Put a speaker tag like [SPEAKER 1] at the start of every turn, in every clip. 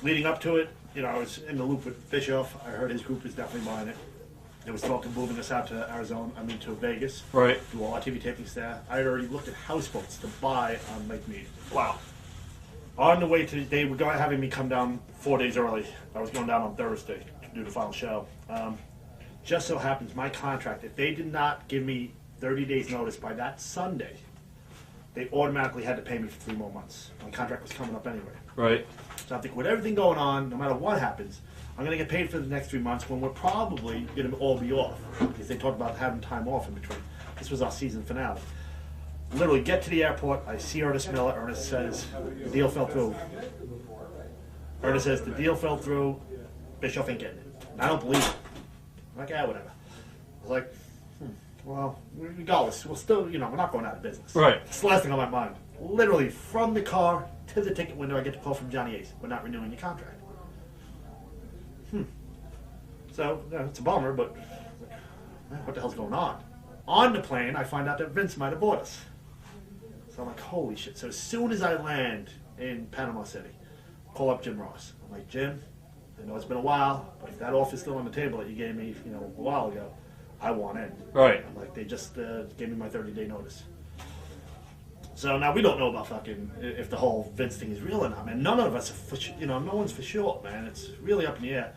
[SPEAKER 1] Leading up to it, I was in the loop with Bischoff. I heard his group was definitely buying it. There was talk of moving us out to to Vegas.
[SPEAKER 2] Right.
[SPEAKER 1] Do all our TV tapings there. I had already looked at houseboats to buy on Lake Mead.
[SPEAKER 2] Wow.
[SPEAKER 1] On the way they were having me come down 4 days early. I was going down on Thursday to do the final show. Just so happens my contract, if they did not give me 30 days notice by that Sunday, they automatically had to pay me for 3 more months. My contract was coming up anyway.
[SPEAKER 2] Right.
[SPEAKER 1] So I think with everything going on, no matter what happens, I'm going to get paid for the next 3 months when we're probably going to all be off. Because they talked about having time off in between. This was our season finale. Literally get to the airport, I see Ernest Miller. Ernest says, the deal fell through. Ernest says, the deal fell through, Bischoff ain't getting it. And I don't believe it. I'm like, yeah, whatever. I was like, well, regardless, we're still, we're not going out of business.
[SPEAKER 2] Right.
[SPEAKER 1] It's the last thing on my mind. Literally, from the car to the ticket window, I get the call from Johnny Ace. We're not renewing your contract. So, it's a bummer, but man, what the hell's going on? On the plane, I find out that Vince might have bought us. So I'm like, holy shit. So as soon as I land in Panama City, call up Jim Ross. I'm like, Jim, I know it's been a while, but if that offer's still on the table that you gave me, a while ago, I want in.
[SPEAKER 2] Right.
[SPEAKER 1] I'm like, they just gave me my 30-day notice. So now we don't know about fucking if the whole Vince thing is real or not, man. None of us, no one's for sure, man. It's really up in the air.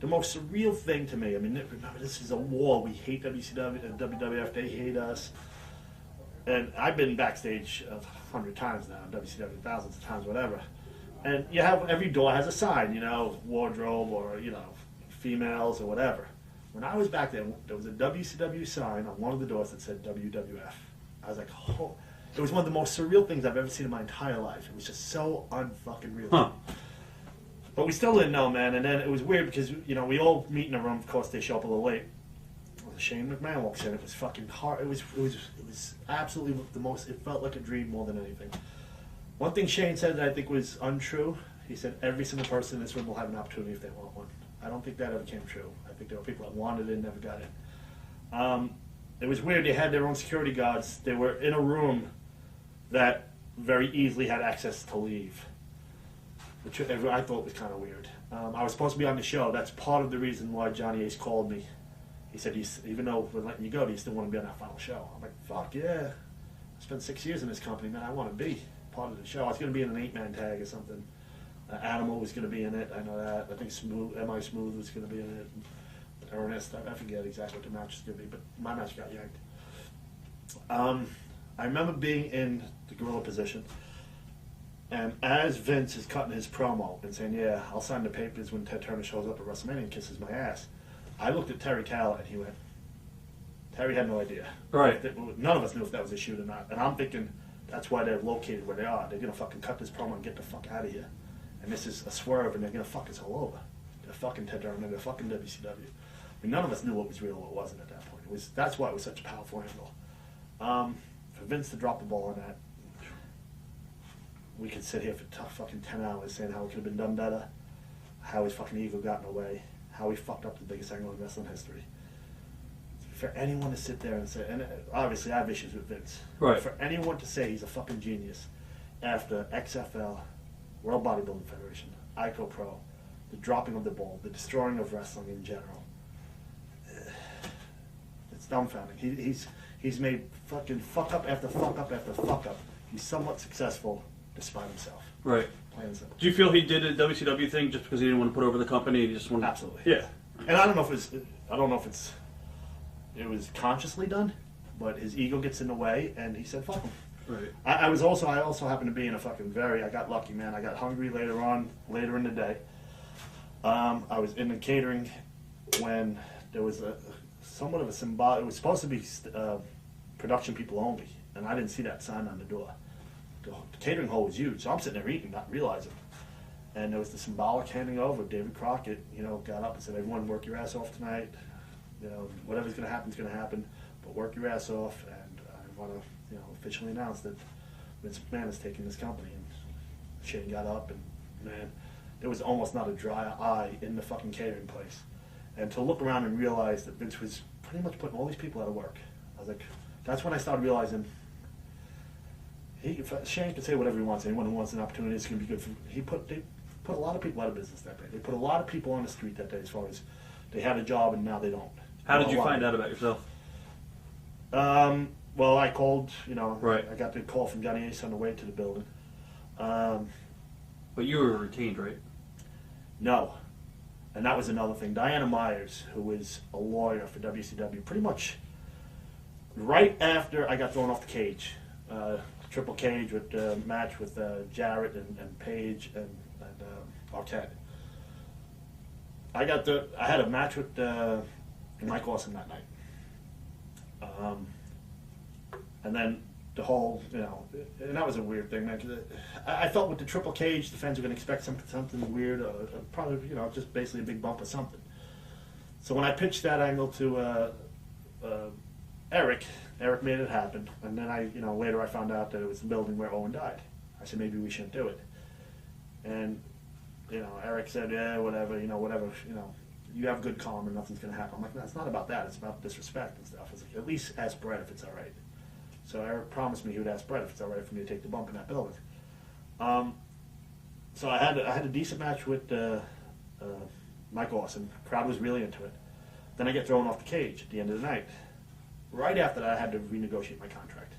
[SPEAKER 1] The most surreal thing to me, remember, this is a war. We hate WCW and WWF. They hate us. And I've been backstage 100 times now, WCW, thousands of times, whatever. And you have, every door has a sign, wardrobe or, females or whatever. When I was back there was a WCW sign on one of the doors that said WWF. I was like, oh. It was one of the most surreal things I've ever seen in my entire life. It was just so unfucking real.
[SPEAKER 2] Huh.
[SPEAKER 1] But we still didn't know, man. And then it was weird because, we all meet in a room. Of course, they show up a little late. Shane McMahon walks in. It was fucking hard. It was absolutely the most, it felt like a dream more than anything. One thing Shane said that I think was untrue, he said every single person in this room will have an opportunity if they want one. I don't think that ever came true. I think there were people that wanted it and never got it. It was weird. They had their own security guards. They were in a room that very easily had access to leave, which I thought was kind of weird. I was supposed to be on the show. That's part of the reason why Johnny Ace called me. He said, even though we're letting you go, do you still want to be on that final show? I'm like, fuck yeah. I spent 6 years in this company, man. I want to be part of the show. I was going to be in an 8-man tag or something. Animal was going to be in it. I know that. I think M.I. Smooth was going to be in it. Ernest, I forget exactly what the match was going to be, but my match got yanked. I remember being in the gorilla position, and as Vince is cutting his promo and saying, yeah, I'll sign the papers when Ted Turner shows up at WrestleMania and kisses my ass, I looked at Terry Calla and he went, Terry had no idea.
[SPEAKER 2] Right.
[SPEAKER 1] None of us knew if that was a shoot or not. And I'm thinking, that's why they're located where they are. They're going to fucking cut this promo and get the fuck out of here. And this is a swerve and they're going to fuck us all over. They're fucking Ted Turner, they're fucking WCW. None of us knew what was real and what wasn't at that point. That's why it was such a powerful angle. For Vince to drop the ball on that, we could sit here for fucking 10 hours saying how it could have been done better, how his fucking ego got in the way, how he fucked up the biggest angle in wrestling history. For anyone to sit there and say, and obviously I have issues with Vince,
[SPEAKER 2] right.
[SPEAKER 1] For anyone to say he's a fucking genius after XFL, World Bodybuilding Federation, ICO Pro, the dropping of the ball, the destroying of wrestling in general, it's dumbfounding. He's made fucking fuck up after fuck up after fuck up. He's somewhat successful despite himself.
[SPEAKER 2] Right.
[SPEAKER 1] Plain and simple.
[SPEAKER 2] Do you feel he did a WCW thing just because he didn't want to put over the company? He just wanted.
[SPEAKER 1] Absolutely.
[SPEAKER 2] Yeah.
[SPEAKER 1] And I don't know if it was consciously done, but his ego gets in the way, and he said, "Fuck him."
[SPEAKER 2] Right.
[SPEAKER 1] I also happened to be in a fucking I got lucky, man. I got hungry later in the day. I was in the catering when there was somewhat of a symbol. It was supposed to be production people only, and I didn't see that sign on the door. The catering hall was huge, so I'm sitting there eating, not realizing. And there was the symbolic handing over. David Crockett, got up and said, "Everyone, work your ass off tonight. Whatever's going to happen is going to happen, but work your ass off." And I want to, officially announce that Vince McMahon is taking this company. And Shane got up, and man, there was almost not a dry eye in the fucking catering place. And to look around and realize that Vince was pretty much putting all these people out of work, I was like, that's when I started realizing. Shane can say whatever he wants. Anyone who wants an opportunity is going to be good for him. put a lot of people out of business that day. They put a lot of people on the street that day as far as they had a job and now they don't.
[SPEAKER 2] How did you find out about yourself?
[SPEAKER 1] Well, I called,
[SPEAKER 2] Right.
[SPEAKER 1] I got the call from Johnny Ace on the way to the building.
[SPEAKER 2] But you were retained, right?
[SPEAKER 1] No. And that was another thing. Diana Myers, who was a lawyer for WCW, pretty much right after I got thrown off the cage, triple cage with match with Jarrett and Paige and Arquette. I had a match with Mike Awesome that night. And then the whole, and that was a weird thing, man. 'Cause I felt with the triple cage, the fans were going to expect something weird, or probably, just basically a big bump or something. So when I pitched that angle to Eric made it happen. And then later I found out that it was the building where Owen died. I said, maybe we shouldn't do it. And, Eric said, yeah, whatever, you have good karma, nothing's going to happen. I'm like, no, it's not about that. It's about disrespect and stuff. It's like, at least ask Brett if it's all right. So Eric promised me he would ask Brett if it's all right for me to take the bump in that building. So I had a decent match with Mike Awesome. The crowd was really into it. Then I get thrown off the cage at the end of the night. Right after that, I had to renegotiate my contract.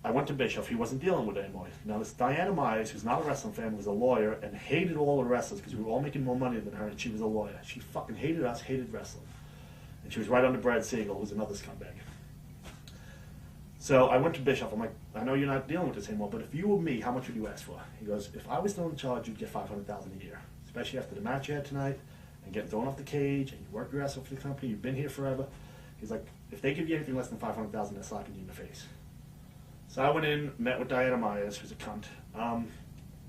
[SPEAKER 1] I went to Bischoff. He wasn't dealing with it anymore. Now, this Diana Myers, who's not a wrestling fan, was a lawyer and hated all the wrestlers because we were all making more money than her, and she was a lawyer. She fucking hated us, hated wrestling. And she was right under Brad Siegel, who's another scumbag. So I went to Bischoff. I'm like, I know you're not dealing with this anymore, but if you were me, how much would you ask for? He goes, if I was still in charge, you'd get $500,000 a year, especially after the match you had tonight and getting thrown off the cage and you worked your ass off for the company. You've been here forever. He's like, if they give you anything less than $500,000, they're slapping you in the face. So I went in, met with Diana Myers, who's a cunt,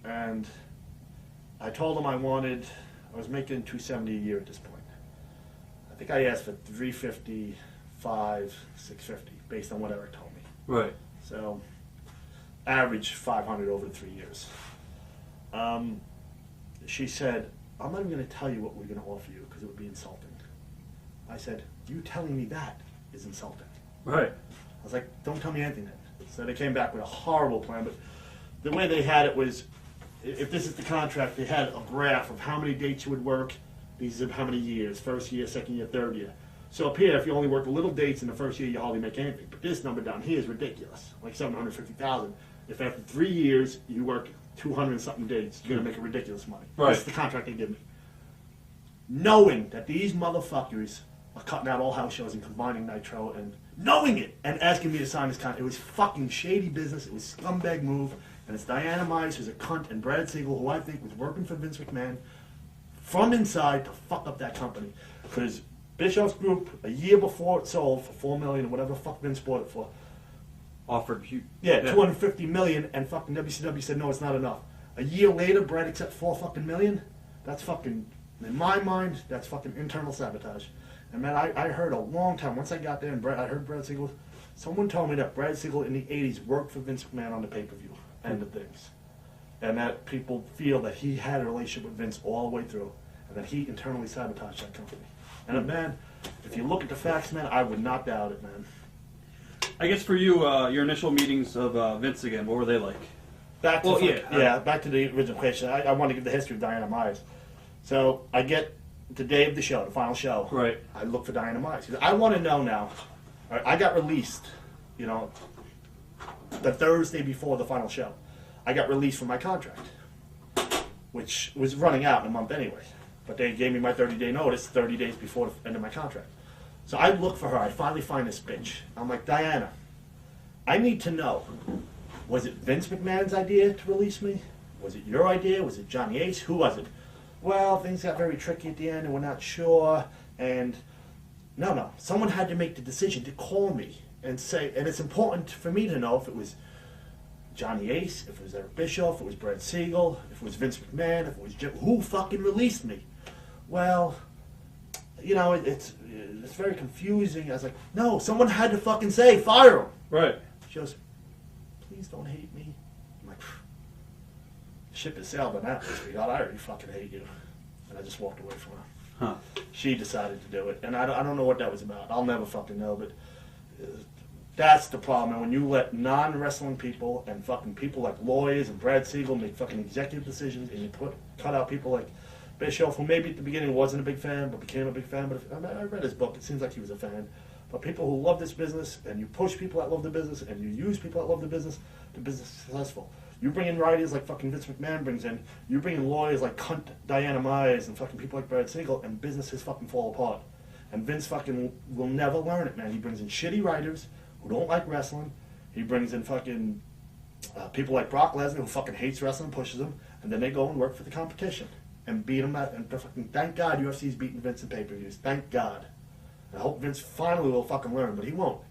[SPEAKER 1] and I told him I was making $270 a year at this point. I think I asked for $350, $500, $650, based on what Eric told me.
[SPEAKER 2] Right.
[SPEAKER 1] So, average $500 over 3 years. She said, I'm not even going to tell you what we're going to offer you because it would be insulting. I said, you telling me that is insulting.
[SPEAKER 2] Right.
[SPEAKER 1] I was like, don't tell me anything then. So they came back with a horrible plan, but the way they had it was, if this is the contract, they had a graph of how many dates you would work, these are how many years, first year, second year, third year. So up here, if you only work little dates in the first year, you hardly make anything. But this number down here is ridiculous, like 750,000. If after 3 years you work 200 and something dates, you're gonna make a ridiculous money.
[SPEAKER 2] Right.
[SPEAKER 1] This is the contract they give me. Knowing that these motherfuckers are cutting out all house shows and combining Nitro, and knowing it and asking me to sign this contract, it was fucking shady business. It was a scumbag move, and it's Diana Myers, who's a cunt, and Brad Siegel, who I think was working for Vince McMahon from inside to fuck up that company. Because Bischoff's group, a year before it sold for $4 million, or whatever the fuck Vince bought it for,
[SPEAKER 2] Offered you.
[SPEAKER 1] yeah, $250 million, and fucking WCW said no, it's not enough. A year later, Brad accepts $4 fucking million. That's fucking, in my mind, that's fucking internal sabotage. And man, I heard a long time, once I got there and I heard Brad Siegel, someone told me that Brad Siegel in the 80s worked for Vince McMahon on the pay-per-view end of things. And that people feel that he had a relationship with Vince all the way through, and that he internally sabotaged that company. And man, if you look at the facts, man, I would not doubt it, man.
[SPEAKER 2] I guess for you, your initial meetings of Vince again, what were they like?
[SPEAKER 1] Back to back to the original question. I want to give the history of Diana Myers. So I get the day of the show, the final show.
[SPEAKER 2] Right.
[SPEAKER 1] I look for Diana Myers. I want to know now. All right, I got released, the Thursday before the final show. I got released from my contract, which was running out in a month anyway. But they gave me my 30-day notice 30 days before the end of my contract. So I look for her. I finally find this bitch. I'm like, Diana, I need to know, was it Vince McMahon's idea to release me? Was it your idea? Was it Johnny Ace? Who was it? Well, things got very tricky at the end, and we're not sure. And no, someone had to make the decision to call me and say, and it's important for me to know if it was Johnny Ace, if it was Eric Bischoff, if it was Brad Siegel, if it was Vince McMahon, if it was Jim, who fucking released me? Well, it's very confusing. I was like, no, someone had to fucking say, fire him.
[SPEAKER 2] Right.
[SPEAKER 1] She goes, please don't hate me. I'm like, ship has sailed by now, sweetheart. I already fucking hate you. And I just walked away from her. Huh. She decided to do it, and I don't know what that was about. I'll never fucking know, but That's the problem. And when you let non-wrestling people and fucking people like lawyers and Brad Siegel make fucking executive decisions, and you cut out people like Bischoff, who maybe at the beginning wasn't a big fan, but became a big fan. But I read his book. It seems like he was a fan. But people who love this business, and you push people that love the business, and you use people that love the business is successful. You bring in writers like fucking Vince McMahon brings in. You bring in lawyers like cunt Diana Myers and fucking people like Brad Siegel, and businesses fucking fall apart. And Vince fucking will never learn it, man. He brings in shitty writers who don't like wrestling. He brings in fucking people like Brock Lesnar who fucking hates wrestling, pushes them, and then they go and work for the competition and beat them. And fucking thank God UFC's beating Vince in pay-per-views. Thank God. I hope Vince finally will fucking learn, but he won't.